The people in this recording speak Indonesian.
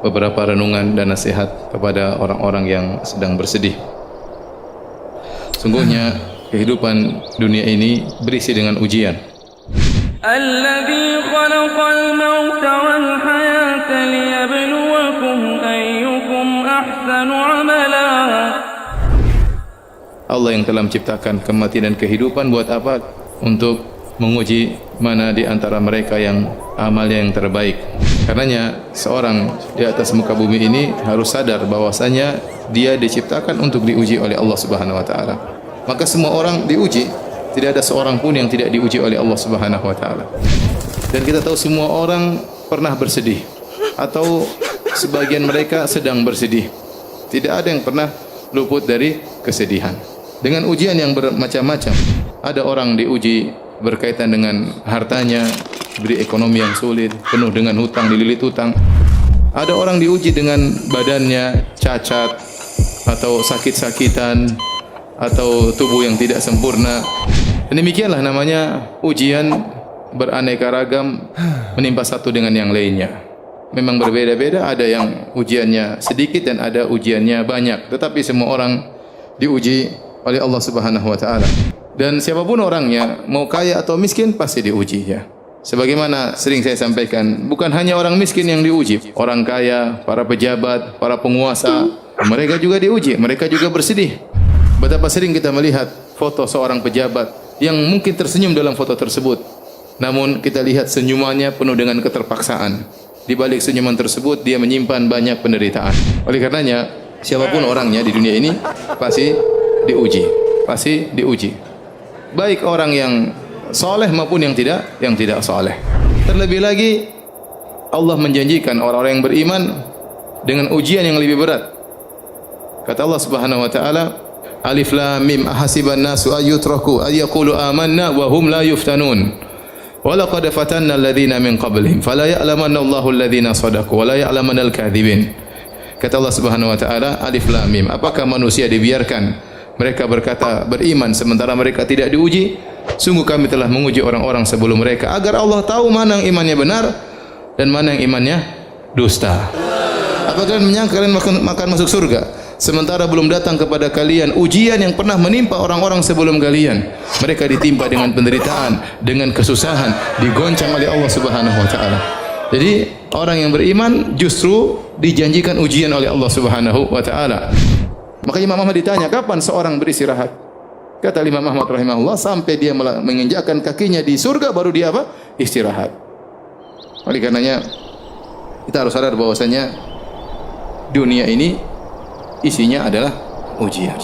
beberapa renungan dan nasihat kepada orang-orang yang sedang bersedih. Sungguhnya kehidupan dunia ini berisi dengan ujian. الذي خلق الموت والحياة ليبلوكم أيكم أحسن عملا. Allah yang telah menciptakan kematian dan kehidupan buat apa? Untuk menguji mana di antara mereka yang amalnya yang terbaik. Karenanya seorang di atas muka bumi ini harus sadar bahwasanya dia diciptakan untuk diuji oleh Allah Subhanahu wa taala. Maka semua orang diuji, tidak ada seorang pun yang tidak diuji oleh Allah Subhanahu wa taala. Dan kita tahu semua orang pernah bersedih atau sebagian mereka sedang bersedih. Tidak ada yang pernah luput dari kesedihan. Dengan ujian yang bermacam-macam. Ada orang diuji berkaitan dengan hartanya, diberi ekonomi yang sulit, penuh dengan hutang, dililit hutang. Ada orang diuji dengan badannya cacat atau sakit-sakitan atau tubuh yang tidak sempurna. Dan demikianlah namanya ujian beraneka ragam menimpa satu dengan yang lainnya. Memang berbeda-beda, ada yang ujiannya sedikit dan ada ujiannya banyak. Tetapi semua orang diuji oleh Allah Subhanahu wa taala. Dan siapapun orangnya, mau kaya atau miskin pasti diuji ya. Sebagaimana sering saya sampaikan, bukan hanya orang miskin yang diuji, orang kaya, para pejabat, para penguasa, mereka juga diuji, mereka juga bersedih. Betapa sering kita melihat foto seorang pejabat yang mungkin tersenyum dalam foto tersebut. Namun kita lihat senyumannya penuh dengan keterpaksaan. Di balik senyuman tersebut dia menyimpan banyak penderitaan. Oleh karenanya, siapapun orangnya di dunia ini pasti diuji. Baik orang yang soleh maupun yang tidak soleh. Terlebih lagi Allah menjanjikan orang-orang yang beriman dengan ujian yang lebih berat. Kata Allah Subhanahu wa taala, Alif Lam Mim ahasiban nasu ayyutraku ayyaqulu amanna wa hum la yuftanun. Wa laqad fatanna alladhina min qablihim fala ya'lamanna Allahu alladhina shadaqu wa la ya'lamanal kadhibin. Kata Allah Subhanahu wa taala, Alif Lam Mim, apakah manusia dibiarkan mereka berkata beriman sementara mereka tidak diuji? Sungguh kami telah menguji orang-orang sebelum mereka agar Allah tahu mana yang imannya benar dan mana yang imannya dusta. Apakah kalian menyangka kalian akan masuk surga sementara belum datang kepada kalian ujian yang pernah menimpa orang-orang sebelum kalian? Mereka ditimpa dengan penderitaan, dengan kesusahan, digoncang oleh Allah Subhanahu wa taala. Jadi orang yang beriman justru dijanjikan ujian oleh Allah Subhanahu wa taala. Maka Imam Ahmad ditanya, kapan seorang beristirahat? Kata Imam Ahmad rahimahullah, sampai dia menginjakkan kakinya di surga baru dia apa? Istirahat. Oleh karenanya kita harus sadar bahwasanya dunia ini isinya adalah ujian.